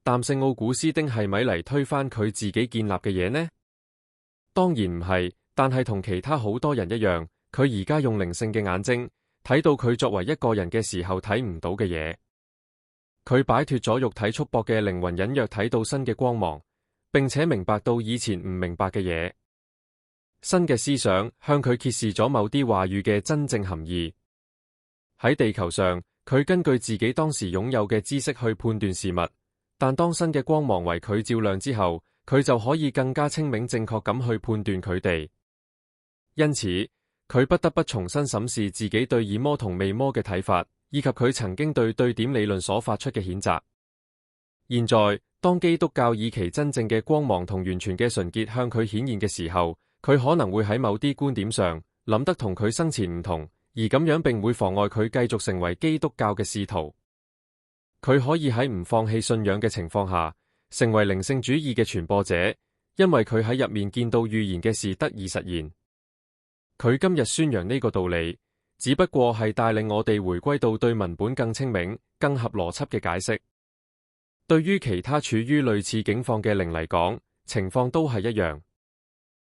但聖奧古斯丁係咪嚟推翻佢自己建立嘅嘢呢？當然唔係，但係同其他好多人一樣，佢而家用靈性嘅眼睛睇到佢作為一個人嘅時候睇唔到嘅嘢。佢擺脫咗肉體束縛嘅靈魂，隱約睇到新嘅光芒，並且明白到以前唔明白嘅嘢。新嘅思想向佢揭示咗某啲話語嘅真正含義。喺地球上，佢根據自己當時擁有嘅知識去判斷事物，但當新嘅光芒為佢照亮之後，佢就可以更加清明正確咁去判斷佢哋。因此，佢不得不重新審視自己對以魔同未魔嘅睇法，以及佢曾經對對點理論所發出嘅譴責。現在，當基督教以其真正嘅光芒同完全嘅純潔向佢顯現嘅時候，佢可能會喺某啲觀點上諗得同佢生前唔同，而咁樣並會妨礙佢繼續成為基督教嘅使徒。佢可以喺唔放棄信仰嘅情況下，成為靈性主義嘅傳播者，因為佢喺入面見到預言嘅事得以實現。佢今日宣揚呢個道理，只不過係帶領我哋回歸到對文本更清明、更合邏輯嘅解釋。對於其他處於類似境況嘅靈嚟講，情況都係一樣。